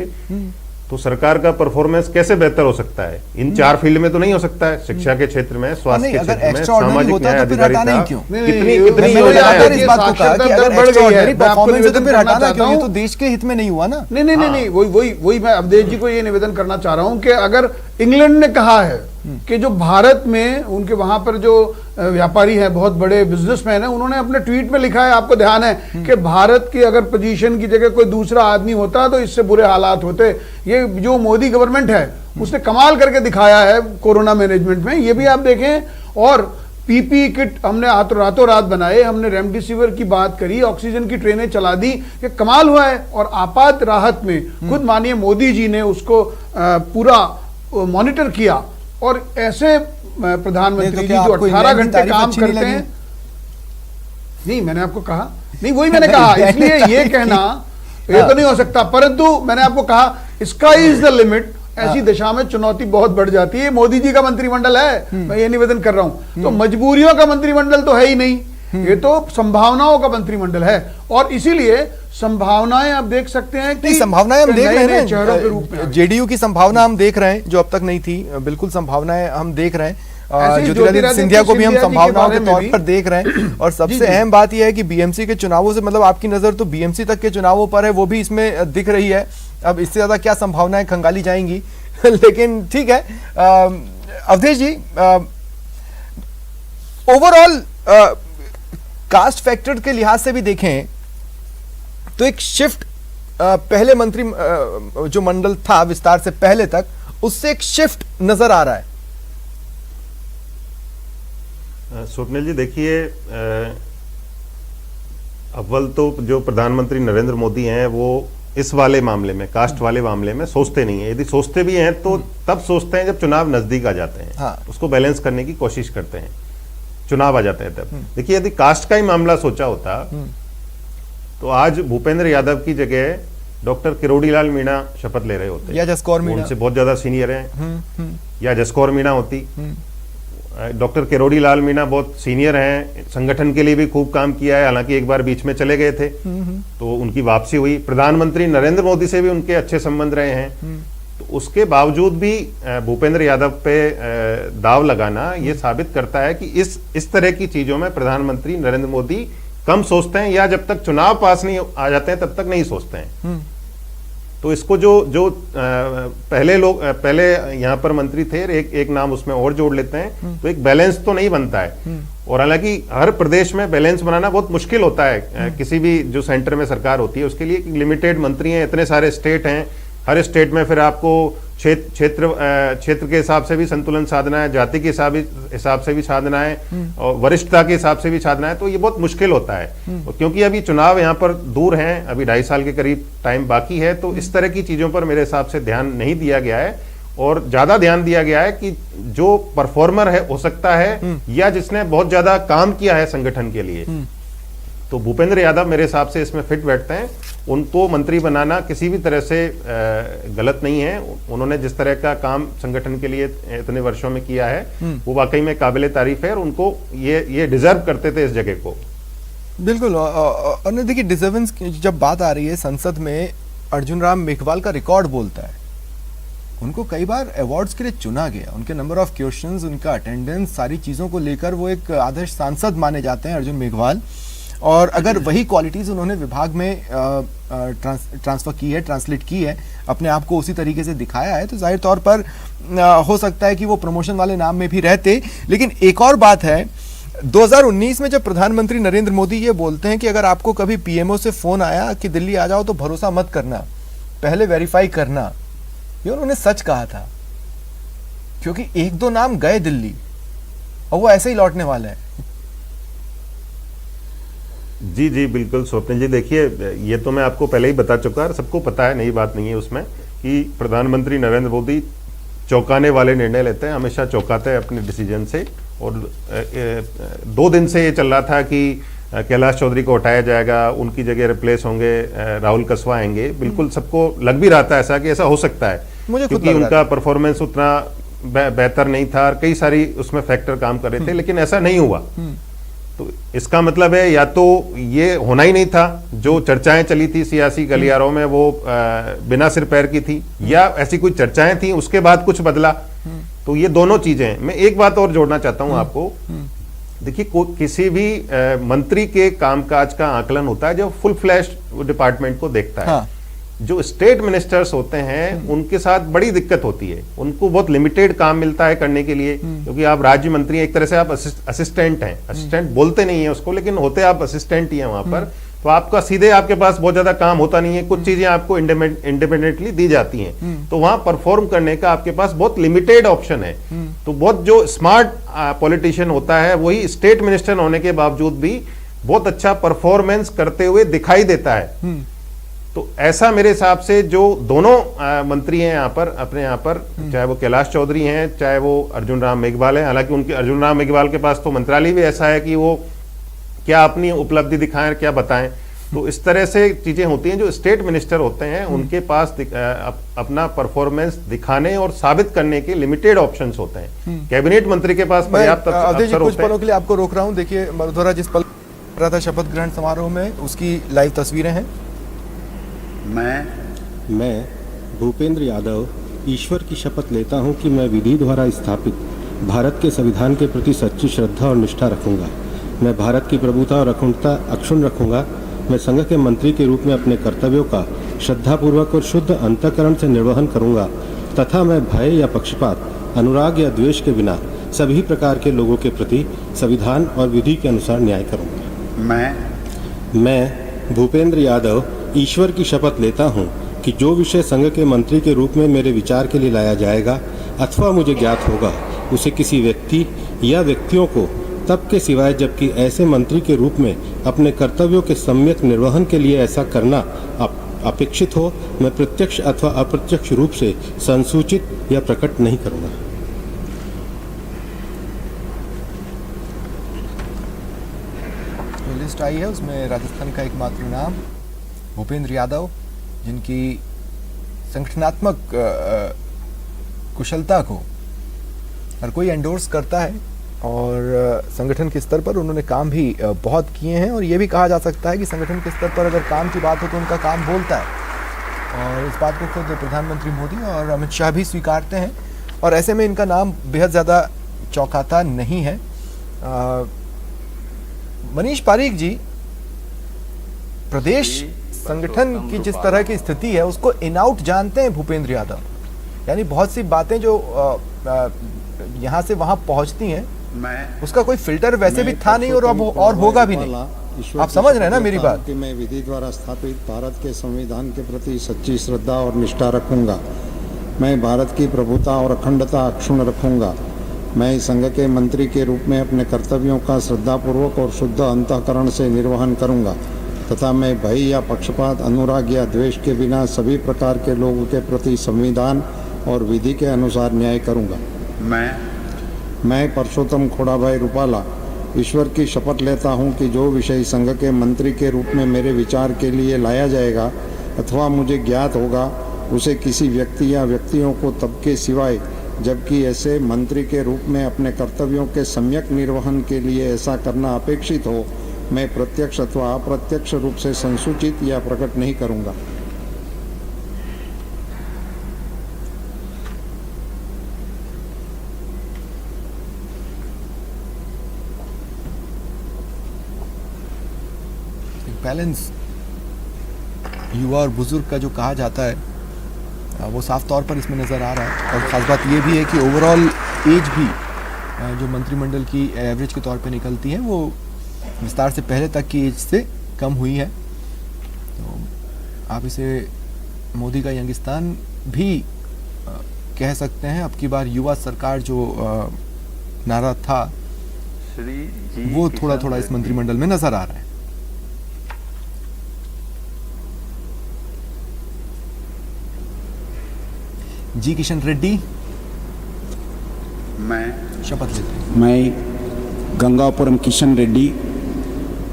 तो सरकार का परफॉर्मेंस कैसे बेहतर हो सकता है? इन 4 फील्ड में तो नहीं हो सकता है, शिक्षा के क्षेत्र में, स्वास्थ्य के क्षेत्र में, सामाजिक न्याय, अधिकारिता, कितनी तो देश के हित में नहीं हुआ ना। नहीं, वही मैं अवधेश जी को ये निवेदन करना चाह रहा हूं कि अगर इंग्लैंड ने कहा है कि जो भारत में उनके वहां पर जो व्यापारी हैं, बहुत बड़े बिजनेसमैन हैं, उन्होंने अपने ट्वीट में लिखा है, आपको ध्यान है कि भारत की अगर पोजीशन की जगह कोई दूसरा आदमी होता तो इससे बुरे हालात होते। ये जो मोदी गवर्नमेंट है उसने कमाल करके दिखाया है कोरोना मैनेजमेंट में, ये भी आप देखें। और पीपी किट हमने रातों रात बनाए, हमने रेमडेसिविर की बात करी, ऑक्सीजन की ट्रेनें चला दी, ये कमाल हुआ है। और आपात राहत में खुद माननीय मोदी जी ने उसको पूरा मॉनिटर किया। और ऐसे प्रधानमंत्री जी जो 18 घंटे काम करते हैं, नहीं मैंने आपको कहा, नहीं वही मैंने कहा, इसलिए ये कहना ये तो नहीं हो सकता, परंतु मैंने आपको कहा स्काई इज द लिमिट। ऐसी दिशा में चुनौती बहुत बढ़ जाती है। मोदी जी का मंत्रिमंडल है, मैं ये निवेदन कर रहा हूं, तो मजबूरियों का मंत्रिमंडल तो है ही नहीं, ये तो संभावनाओं का मंत्रिमंडल है। और इसीलिए संभावनाएं आप देख सकते हैं कि संभावनाएं हम देख रहे हैं चेहरों के रूप में, जेडीयू की संभावना हम देख रहे हैं जो अब तक नहीं थी, बिल्कुल संभावनाएं हम देख रहे हैं। ज्योतिरादित्य सिंधिया को भी हम संभावनाओं के तौर पर देख रहे हैं। और सबसे अहम बात यह है कि बीएमसी के चुनावों से, मतलब आपकी नजर तो बीएमसी तक के चुनावों पर है, वो भी इसमें दिख रही है। अब इससे ज्यादा क्या संभावनाएं खंगाली जाएंगी लेकिन ठीक है। अवधेश जी, ओवरऑल कास्ट फैक्टर के लिहाज से भी देखें तो एक शिफ्ट पहले मंत्री जो मंडल था विस्तार से पहले तक, उससे एक शिफ्ट नजर आ रहा है। स्वप्निल जी, देखिए, अव्वल तो जो प्रधानमंत्री नरेंद्र मोदी हैं वो इस वाले मामले में, कास्ट वाले मामले में सोचते नहीं है। यदि सोचते भी हैं तो तब सोचते हैं जब चुनाव नजदीक आ जाते हैं। हाँ। उसको बैलेंस करने की कोशिश करते हैं, चुनाव आ जाते हैं तब। देखिए, यदि कास्ट का ही मामला सोचा होता तो आज भूपेंद्र यादव की जगह डॉक्टर किरोड़ीलाल मीणा शपथ ले रहे होते, या जसकौर मीणा, उनसे बहुत ज्यादा सीनियर हैं, या जसकौर मीणा होती। डॉक्टर किरोड़ीलाल मीणा बहुत सीनियर हैं, संगठन के लिए भी खूब काम किया है, हालांकि एक बार बीच में चले गए थे तो उनकी वापसी हुई। प्रधानमंत्री नरेंद्र मोदी से भी उनके अच्छे संबंध रहे हैं, तो उसके बावजूद भी भूपेंद्र यादव पे दाव लगाना ये साबित करता है कि इस तरह की चीजों में प्रधानमंत्री नरेंद्र मोदी कम सोचते हैं, या जब तक चुनाव पास नहीं आ जाते हैं तब तक नहीं सोचते हैं। तो इसको जो पहले यहाँ पर मंत्री थे, एक नाम उसमें और जोड़ लेते हैं, तो एक बैलेंस तो नहीं बनता है। और हालांकि हर प्रदेश में बैलेंस बनाना बहुत मुश्किल होता है। किसी भी जो सेंटर में सरकार होती है उसके लिए लिमिटेड मंत्री हैं, इतने सारे स्टेट हैं, हर स्टेट में फिर आपको क्षेत्र के हिसाब से भी संतुलन साधना है, जाति के हिसाब से भी साधना है और वरिष्ठता के हिसाब से भी साधना है, तो ये बहुत मुश्किल होता है। क्योंकि अभी चुनाव यहाँ पर दूर हैं, अभी 2.5 साल के करीब टाइम बाकी है, तो इस तरह की चीजों पर मेरे हिसाब से ध्यान नहीं दिया गया है और ज्यादा ध्यान दिया गया है कि जो परफॉर्मर है हो सकता है या जिसने बहुत ज्यादा काम किया है संगठन के लिए, तो भूपेंद्र यादव मेरे हिसाब से इसमें फिट बैठते हैं। उनको मंत्री बनाना किसी भी तरह से गलत नहीं है। उन्होंने जिस तरह का काम संगठन के लिए इतने वर्षों में किया है वो वाकई में काबिले तारीफ है और उनको ये डिजर्व करते थे इस जगह को। बिल्कुल। और देखिए, डिजर्वेंस की जब बात आ रही है, संसद में अर्जुन राम मेघवाल का रिकॉर्ड बोलता है। उनको कई बार अवार्ड्स के लिए चुना गया, उनके नंबर ऑफ क्वेश्चंस, उनका अटेंडेंस, सारी चीज़ों को लेकर वो एक आदर्श सांसद माने जाते हैं अर्जुन मेघवाल। और अगर वही क्वालिटीज़ उन्होंने विभाग में ट्रांसफ़र की है, ट्रांसलेट की है, अपने आप को उसी तरीके से दिखाया है, तो जाहिर तौर पर हो सकता है कि वो प्रमोशन वाले नाम में भी रहते। लेकिन एक और बात है, 2019 में जब प्रधानमंत्री नरेंद्र मोदी ये बोलते हैं कि अगर आपको कभी पीएमओ से फ़ोन आया कि दिल्ली आ जाओ तो भरोसा मत करना, पहले वेरीफाई करना, ये उन्होंने सच कहा था। क्योंकि 1-2 नाम गए दिल्ली और वो ऐसे ही लौटने वाले हैं। जी जी बिल्कुल स्वप्निल जी, देखिए ये तो मैं आपको पहले ही बता चुका है, सबको पता है, नई बात नहीं है उसमें, कि प्रधानमंत्री नरेंद्र मोदी चौंकाने वाले निर्णय लेते हैं, हमेशा चौंकाते हैं अपने डिसीजन से। और 2 दिन से ये चल रहा था कि कैलाश चौधरी को हटाया जाएगा, उनकी जगह रिप्लेस होंगे, राहुल कसवा आएंगे। बिल्कुल सबको लग भी रहा था ऐसा कि ऐसा हो सकता है, क्योंकि उनका परफॉर्मेंस उतना बेहतर नहीं था और कई सारी उसमें फैक्टर काम कर रहे थे, लेकिन ऐसा नहीं हुआ। तो इसका मतलब है या तो ये होना ही नहीं था, जो चर्चाएं चली थी सियासी गलियारों में वो बिना सिर पैर की थी, या ऐसी कोई चर्चाएं थी उसके बाद कुछ बदला। तो ये दोनों चीजें। मैं एक बात और जोड़ना चाहता हूं आपको। देखिए, किसी भी मंत्री के कामकाज का आकलन होता है जो फुल फ्लैश डिपार्टमेंट को देखता है। हाँ। जो स्टेट मिनिस्टर्स होते हैं उनके साथ बड़ी दिक्कत होती है, उनको बहुत लिमिटेड काम मिलता है करने के लिए, क्योंकि आप राज्य मंत्री हैं, एक तरह से आप असिस्टेंट हैं। असिस्टेंट बोलते नहीं है उसको, लेकिन होते आप असिस्टेंट ही हैं वहां पर। तो आपका सीधे आपके पास बहुत ज्यादा काम होता नहीं है, कुछ चीजें आपको इंडिपेंडेंटली दी जाती हैं, तो वहां परफॉर्म करने का आपके पास बहुत लिमिटेड ऑप्शन है। तो बहुत जो स्मार्ट पॉलिटिशियन होता है वही स्टेट मिनिस्टर होने के बावजूद भी बहुत अच्छा परफॉर्मेंस करते हुए दिखाई देता है। तो ऐसा मेरे हिसाब से जो दोनों मंत्री हैं यहाँ पर, अपने यहाँ पर, चाहे वो कैलाश चौधरी हैं, चाहे वो अर्जुन राम मेघवाल हैं, हालांकि उनके अर्जुन राम मेघवाल के पास तो मंत्रालय भी ऐसा है कि वो क्या अपनी उपलब्धि दिखाएं, क्या बताएं। तो इस तरह से चीजें होती हैं। जो स्टेट मिनिस्टर होते हैं उनके पास अपना परफॉर्मेंस दिखाने और साबित करने के लिमिटेड ऑप्शंस होते हैं। कैबिनेट मंत्री के पास पर्याप्त अवसर होते हैं। कुछ पलों के लिए आपको रोक रहा हूं। देखिए, मरुधरा जिस पल रहा था शपथ ग्रहण समारोह में, उसकी लाइव तस्वीरें हैं। मैं भूपेंद्र यादव ईश्वर की शपथ लेता हूं कि मैं विधि द्वारा स्थापित भारत के संविधान के प्रति सच्ची श्रद्धा और निष्ठा रखूंगा। मैं भारत की प्रभुता और अखंडता अक्षुण्ण रखूंगा। मैं संघ के मंत्री के रूप में अपने कर्तव्यों का श्रद्धापूर्वक और शुद्ध अंतःकरण से निर्वहन करूंगा तथा मैं भय या पक्षपात, अनुराग या द्वेष के बिना सभी प्रकार के लोगों के प्रति संविधान और विधि के अनुसार न्याय करूंगा। मैं भूपेंद्र यादव ईश्वर की शपथ लेता हूं कि जो विषय संघ के मंत्री के रूप में मेरे विचार के लिए लाया जाएगा अथवा मुझे ज्ञात होगा, उसे किसी व्यक्ति या व्यक्तियों को तब के सिवाय जबकि ऐसे मंत्री के रूप में अपने कर्तव्यों के सम्यक निर्वहन के लिए ऐसा करना अपेक्षित हो, मैं प्रत्यक्ष अथवा अप्रत्यक्ष रूप से संसूचित या प्रकट नहीं करूंगा। लिस्ट आई है, उसमें राजस्थान का एकमात्र नाम भूपेंद्र यादव, जिनकी संगठनात्मक कुशलता को हर कोई एंडोर्स करता है और संगठन के स्तर पर उन्होंने काम भी बहुत किए हैं। और ये भी कहा जा सकता है कि संगठन के स्तर पर अगर काम की बात हो तो उनका काम बोलता है, और इस बात को खुद प्रधानमंत्री मोदी और अमित शाह भी स्वीकारते हैं। और ऐसे में इनका नाम बेहद ज़्यादा चौंकाता नहीं है। मनीष पारीक जी, प्रदेश संगठन की जिस तरह की स्थिति है उसको इन आउट जानते हैं भूपेंद्र यादव। यानी बहुत सी बातें जो यहाँ से वहाँ पहुँचती हैं उसका कोई फिल्टर वैसे भी था नहीं और अब और होगा भी नहीं। ईश्वर आप की समझ रहे हैं ना शपथ मेरी लेता हूं बात? कि मैं विधि द्वारा स्थापित भारत के संविधान के प्रति सच्ची श्रद्धा और निष्ठा रखूंगा। मैं भारत की प्रभुता और अखंडता अक्षुण्ण रखूंगा। मैं संघ के मंत्री के रूप में अपने कर्तव्यों का श्रद्धापूर्वक और शुद्ध अंतःकरण से निर्वहन करूंगा तथा मैं भय या पक्षपात, अनुराग या द्वेष के बिना सभी प्रकार के लोगों के प्रति संविधान और विधि के अनुसार न्याय करूंगा। मैं परसोत्तम खोड़ाभाई रूपाला ईश्वर की शपथ लेता हूं कि जो विषय संघ के मंत्री के रूप में मेरे विचार के लिए लाया जाएगा अथवा मुझे ज्ञात होगा उसे किसी व्यक्ति या व्यक्तियों को तब के सिवाय जबकि ऐसे मंत्री के रूप में अपने कर्तव्यों के सम्यक निर्वहन के लिए ऐसा करना अपेक्षित हो मैं प्रत्यक्ष अथवा अप्रत्यक्ष रूप से संसूचित या प्रकट नहीं करूंगा। बैलेंस युवा और बुजुर्ग का जो कहा जाता है वो साफ तौर पर इसमें नज़र आ रहा है। और ख़ास बात ये भी है कि ओवरऑल एज भी जो मंत्रिमंडल की एवरेज के तौर पे निकलती है वो विस्तार से पहले तक की एज से कम हुई है। तो आप इसे मोदी का यंगिस्तान भी कह सकते हैं। अब की बार युवा सरकार जो नारा था श्री जी वो किशन थोड़ा थोड़ा इस रेड्डी। मंत्रिमंडल में नज़र आ रहा है। जी किशन रेड्डी मैं शपथ लेते हैं। मैं गंगापुरम किशन रेड्डी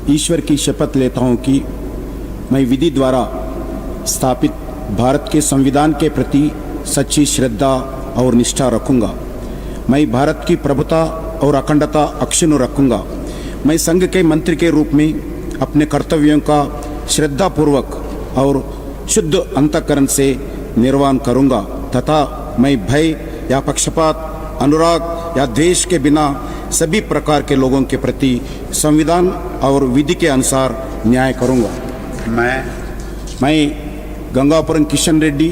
ईश्वर की शपथ लेता हूं कि मैं विधि द्वारा स्थापित भारत के संविधान के प्रति सच्ची श्रद्धा और निष्ठा रखूंगा। मैं भारत की प्रभुता और अखंडता अक्षुण्ण रखूंगा। मैं संघ के मंत्री के रूप में अपने कर्तव्यों का श्रद्धापूर्वक और शुद्ध अंतःकरण से निर्वहन करूंगा तथा मैं भय या पक्षपात, अनुराग या द्वेष के बिना सभी प्रकार के लोगों के प्रति संविधान और विधि के अनुसार न्याय करूंगा। मैं गंगापुरम किशन रेड्डी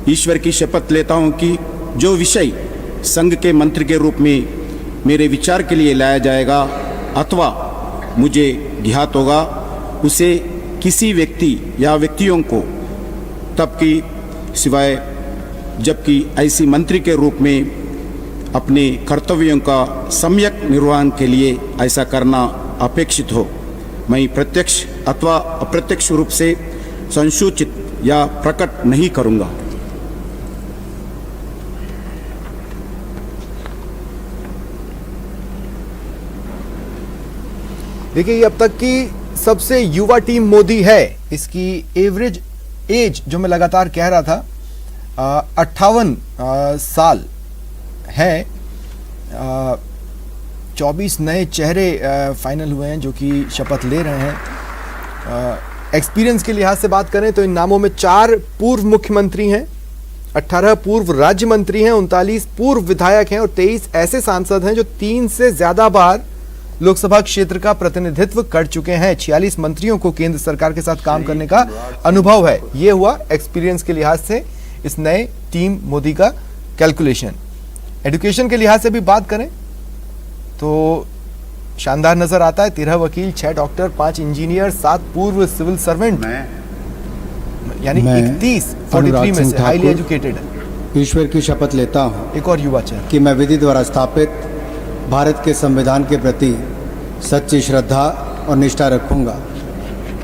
ईश्वर की शपथ लेता हूं कि जो विषय संघ के मंत्री के रूप में मेरे विचार के लिए लाया जाएगा अथवा मुझे ज्ञात होगा उसे किसी व्यक्ति या व्यक्तियों को तब की सिवाय जबकि ऐसी मंत्री के रूप में अपने कर्तव्यों का सम्यक निर्वहन के लिए ऐसा करना अपेक्षित हो मैं प्रत्यक्ष अथवा अप्रत्यक्ष रूप से संसूचित या प्रकट नहीं करूंगा। देखिए ये अब तक की सबसे युवा टीम मोदी है। इसकी एवरेज एज जो मैं लगातार कह रहा था 58 साल है। 24 नए चेहरे फाइनल हुए हैं जो कि शपथ ले रहे हैं। एक्सपीरियंस के लिहाज से बात करें तो इन नामों में 4 पूर्व मुख्यमंत्री हैं, 18 पूर्व राज्य मंत्री हैं, 39 पूर्व विधायक हैं और 23 ऐसे सांसद हैं जो 3 से ज्यादा बार लोकसभा क्षेत्र का प्रतिनिधित्व कर चुके हैं। 46 मंत्रियों को केंद्र सरकार के साथ काम करने का अनुभव है। ये हुआ एक्सपीरियंस के लिहाज से इस नए टीम मोदी का कैलकुलेशन। एजुकेशन के लिहाज से भी बात करें तो शानदार नजर आता है। 13 वकील, 6 डॉक्टर, 5 इंजीनियर, 7 पूर्व सिविल सर्वेंट, यानी 31 43 में से हाईली एजुकेटेड है। ईश्वर की शपथ लेता हूँ एक और युवा चेहरा कि मैं विधि द्वारा स्थापित भारत के संविधान के प्रति सच्ची श्रद्धा और निष्ठा रखूंगा।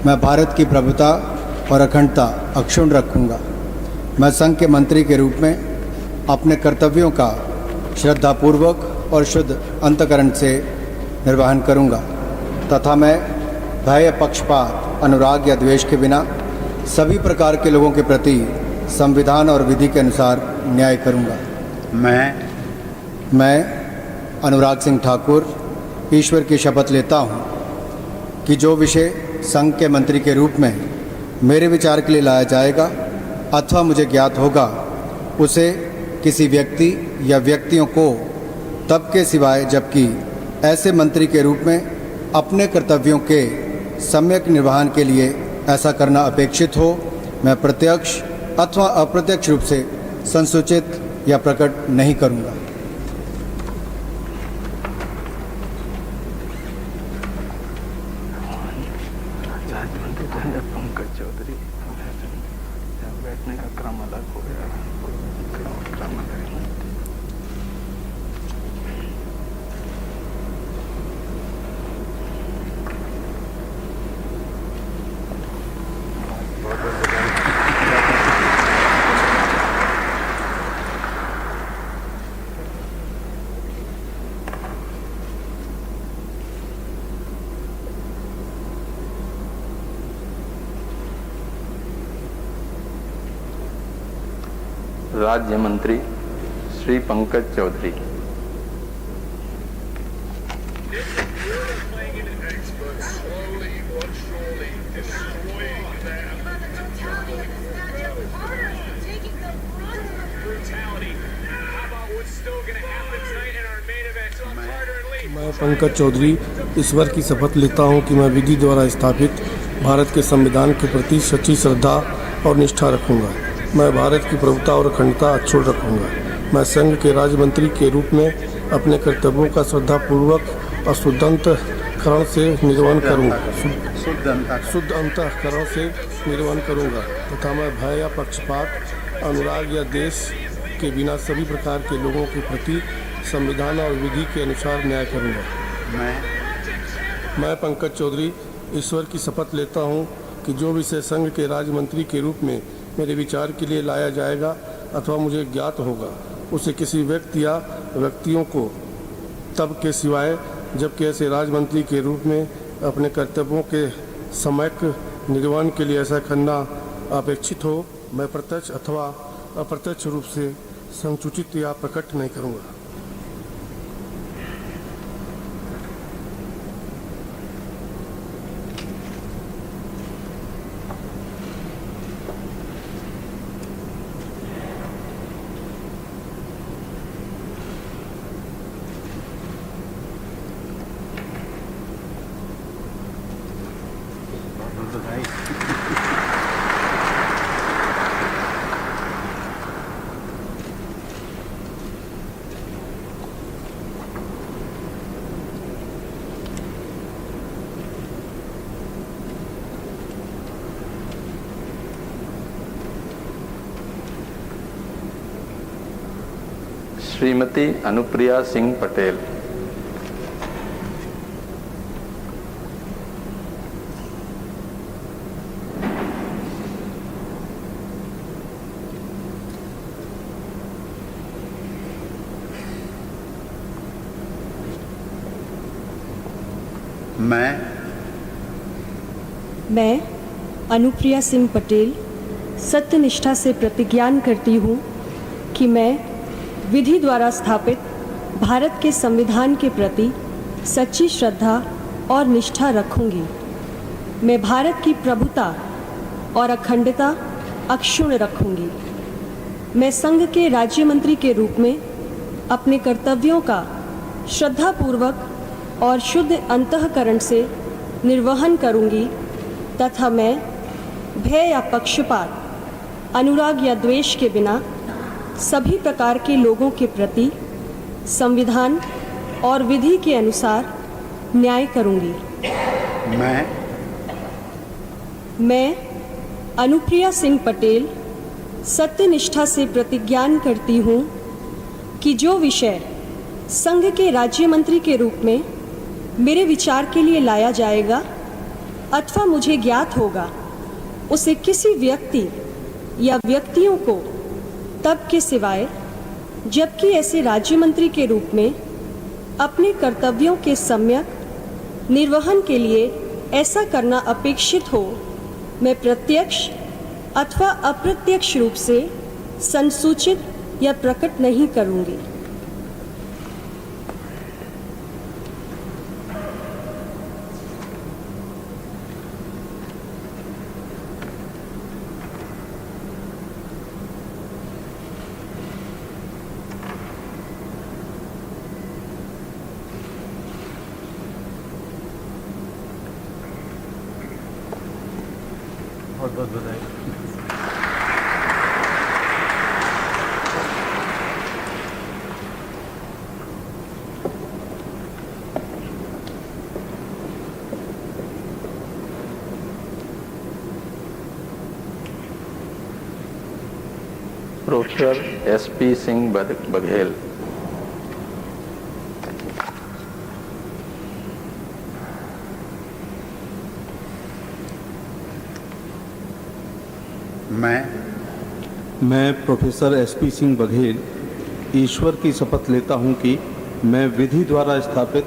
मैं भारत की प्रभुता और अखंडता अक्षुण्ण रखूंगा। मैं संघ के मंत्री के रूप में अपने कर्तव्यों का श्रद्धापूर्वक और शुद्ध अंतःकरण से निर्वहन करूंगा तथा मैं भय, पक्षपात, अनुराग या द्वेष के बिना सभी प्रकार के लोगों के प्रति संविधान और विधि के अनुसार न्याय करूंगा। मैं अनुराग सिंह ठाकुर ईश्वर की शपथ लेता हूं कि जो विषय संघ के मंत्री के रूप में मेरे विचार के लिए लाया जाएगा अथवा मुझे ज्ञात होगा उसे किसी व्यक्ति या व्यक्तियों को तब के सिवाय जबकि ऐसे मंत्री के रूप में अपने कर्तव्यों के सम्यक निर्वहन के लिए ऐसा करना अपेक्षित हो मैं प्रत्यक्ष अथवा अप्रत्यक्ष रूप से संसूचित या प्रकट नहीं करूंगा। मंत्री यहाँ बैठने का क्रम अलग हो गया, क्रम अलग है। राज्य मंत्री श्री पंकज चौधरी। मैं पंकज चौधरी ईश्वर की शपथ लेता हूं कि मैं विधि द्वारा स्थापित भारत के संविधान के प्रति सच्ची श्रद्धा और निष्ठा रखूंगा। मैं भारत की प्रभुता और अखंडता अक्षुण्ण रखूंगा। मैं संघ के राज्य मंत्री के रूप में अपने कर्तव्यों का श्रद्धापूर्वक और शुद्ध अंतःकरण से निर्वहन करूंगा तथा मैं भय या पक्षपात, अनुराग या देश के बिना सभी प्रकार के लोगों के प्रति संविधान और विधि के अनुसार न्याय करूंगा। मैं पंकज चौधरी ईश्वर की शपथ लेता हूं कि जो विषय संघ के राज्य मंत्री के रूप में मेरे विचार के लिए लाया जाएगा अथवा मुझे ज्ञात होगा, उसे किसी व्यक्ति या व्यक्तियों को तब के सिवाय जबकि ऐसे राज्य मंत्री के रूप में अपने कर्तव्यों के सम्यक निर्वहन के लिए ऐसा करना अपेक्षित हो, मैं प्रत्यक्ष अथवा अप्रत्यक्ष रूप से संसूचित या प्रकट नहीं करूँगा। श्रीमती अनुप्रिया सिंह पटेल। मैं अनुप्रिया सिंह पटेल सत्यनिष्ठा से प्रतिज्ञान करती हूँ कि मैं विधि द्वारा स्थापित भारत के संविधान के प्रति सच्ची श्रद्धा और निष्ठा रखूंगी। मैं भारत की प्रभुता और अखंडता अक्षुण्ण रखूंगी। मैं संघ के राज्य मंत्री के रूप में अपने कर्तव्यों का श्रद्धापूर्वक और शुद्ध अंतःकरण से निर्वहन करूंगी तथा मैं भय या पक्षपात, अनुराग या द्वेष के बिना सभी प्रकार के लोगों के प्रति संविधान और विधि के अनुसार न्याय करूंगी। मैं अनुप्रिया सिंह पटेल सत्यनिष्ठा से प्रतिज्ञान करती हूँ कि जो विषय संघ के राज्य मंत्री के रूप में मेरे विचार के लिए लाया जाएगा अथवा मुझे ज्ञात होगा, उसे किसी व्यक्ति या व्यक्तियों को तब के सिवाय जबकि ऐसे राज्य मंत्री के रूप में अपने कर्तव्यों के सम्यक निर्वहन के लिए ऐसा करना अपेक्षित हो, मैं प्रत्यक्ष अथवा अप्रत्यक्ष रूप से संसूचित या प्रकट नहीं करूंगी। बहुत बहुत बधाई। Professor SP Singh Baghel. मैं प्रोफेसर SP सिंह बघेल ईश्वर की शपथ लेता हूं कि मैं विधि द्वारा स्थापित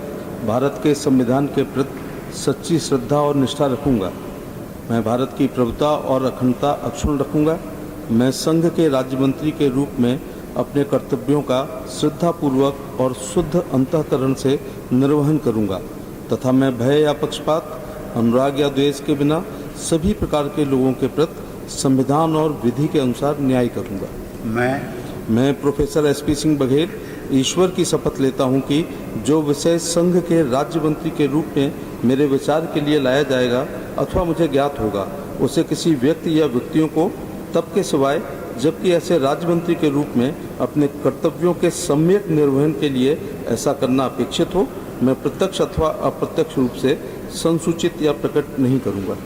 भारत के संविधान के प्रति सच्ची श्रद्धा और निष्ठा रखूंगा। मैं भारत की प्रभुता और अखंडता अक्षुण्ण रखूंगा। मैं संघ के राज्य मंत्री के रूप में अपने कर्तव्यों का श्रद्धापूर्वक और शुद्ध अंतःकरण से निर्वहन करूंगा तथा मैं भय या पक्षपात, अनुराग या द्वेष के बिना सभी प्रकार के लोगों के प्रति संविधान और विधि के अनुसार न्याय करूंगा। मैं प्रोफेसर SP सिंह बघेल ईश्वर की शपथ लेता हूं कि जो विषय संघ के राज्य मंत्री के रूप में मेरे विचार के लिए लाया जाएगा अथवा मुझे ज्ञात होगा, उसे किसी व्यक्ति या व्यक्तियों को तब के सिवाय जबकि ऐसे राज्य मंत्री के रूप में अपने कर्तव्यों के सम्यक निर्वहन के लिए ऐसा करना अपेक्षित हो, मैं प्रत्यक्ष अथवा अप्रत्यक्ष रूप से संसूचित या प्रकट नहीं करूंगा।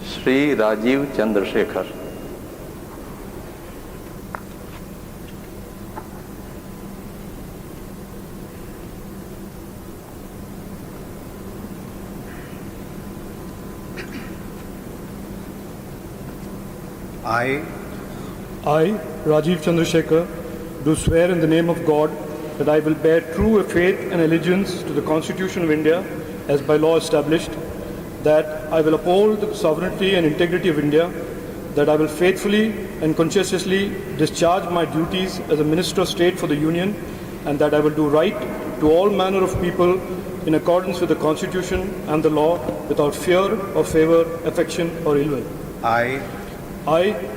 Shri Rajiv Chandrashekhar. I, Rajiv Chandrasekhar, do swear in the name of God that I will bear true faith and allegiance to the Constitution of India as by law established, that I will uphold the sovereignty and integrity of India, that I will faithfully and conscientiously discharge my duties as a Minister of State for the Union, and that I will do right to all manner of people in accordance with the Constitution and the law without fear or favour, affection or ill will. I,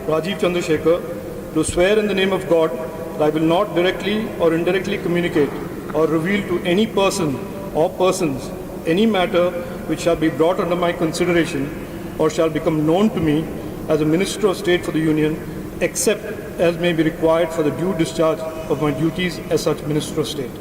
Rajiv Chandrasekhar, do swear in the name of God that I will not directly or indirectly communicate or reveal to any person or persons any matter which shall be brought under my consideration or shall become known to me as a Minister of State for the Union, except as may be required for the due discharge of my duties as such Minister of State.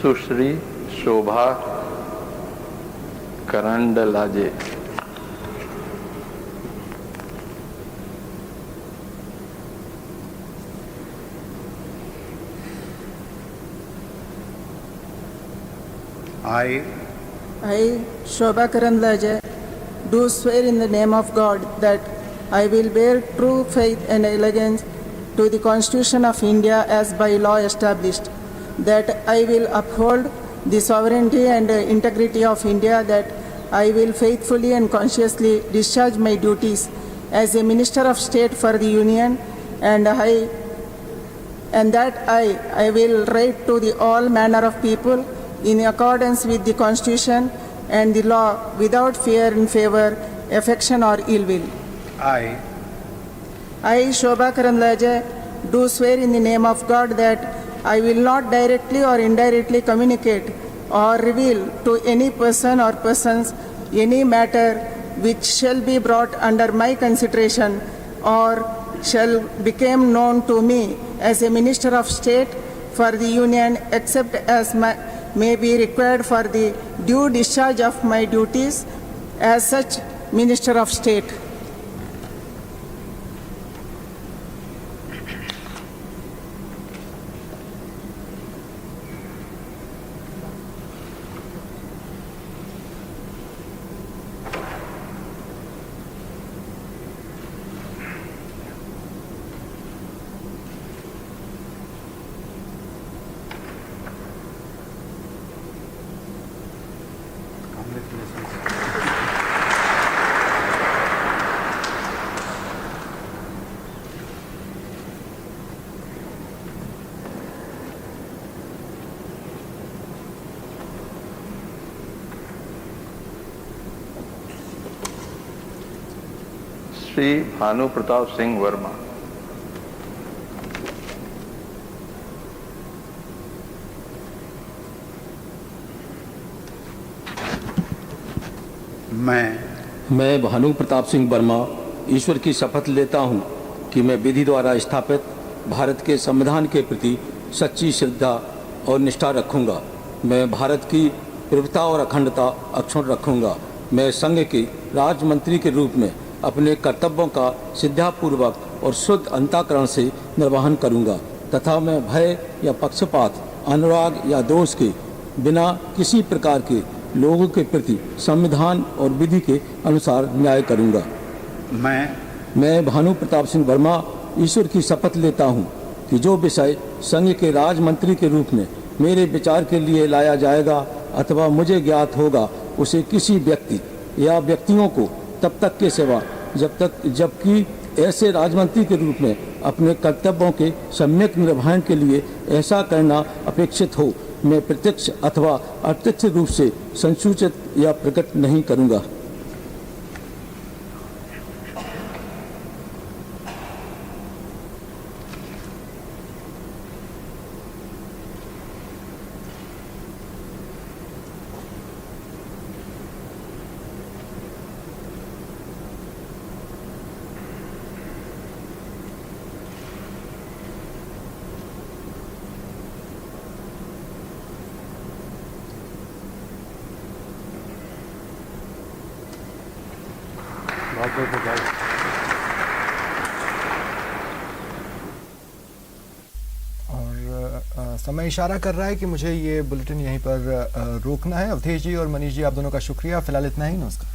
Sushri Shobha करंडलाजे। I, Shobha Karandlaje, do swear in the name of God that I will bear true faith and allegiance to the Constitution of India as by law established, that I will uphold the sovereignty and integrity of India, that I will faithfully and conscientiously discharge my duties as a Minister of State for the Union, and that I will write to the all manner of people in accordance with the Constitution and the law without fear and favour, affection or ill will. I, Shobha Karandlaje, do swear in the name of God that I will not directly or indirectly communicate or reveal to any person or persons any matter which shall be brought under my consideration or shall become known to me as a Minister of State for the Union except as may be required for the due discharge of my duties as such Minister of State. Shri Bhanu Pratap Singh Verma. मैं भानु प्रताप सिंह वर्मा ईश्वर की शपथ लेता हूं कि मैं विधि द्वारा स्थापित भारत के संविधान के प्रति सच्ची श्रद्धा और निष्ठा रखूंगा। मैं भारत की प्रभुता और अखंडता अक्षुण्ण रखूंगा। मैं संघ के राज्य मंत्री के रूप में अपने कर्तव्यों का श्रद्धापूर्वक और शुद्ध अंतःकरण से निर्वहन करूंगा तथा मैं भय या पक्षपात, अनुराग या दोष के बिना किसी प्रकार के लोगों के प्रति संविधान और विधि के अनुसार न्याय करूंगा। मैं भानु प्रताप सिंह वर्मा ईश्वर की शपथ लेता हूं कि जो विषय संघ के राज्य मंत्री के रूप में मेरे विचार के लिए लाया जाएगा अथवा मुझे ज्ञात होगा उसे किसी व्यक्ति या व्यक्तियों को तब तक के सेवा जबकि ऐसे राजमंत्री के रूप में अपने कर्तव्यों के सम्यक निर्वहन के लिए ऐसा करना अपेक्षित हो मैं प्रत्यक्ष अथवा अप्रत्यक्ष रूप से संसूचित या प्रकट नहीं करूंगा। और समय इशारा कर रहा है कि मुझे ये बुलेटिन यहीं पर रोकना है। अवधेश जी और मनीष जी, आप दोनों का शुक्रिया। फिलहाल इतना ही। नमस्कार।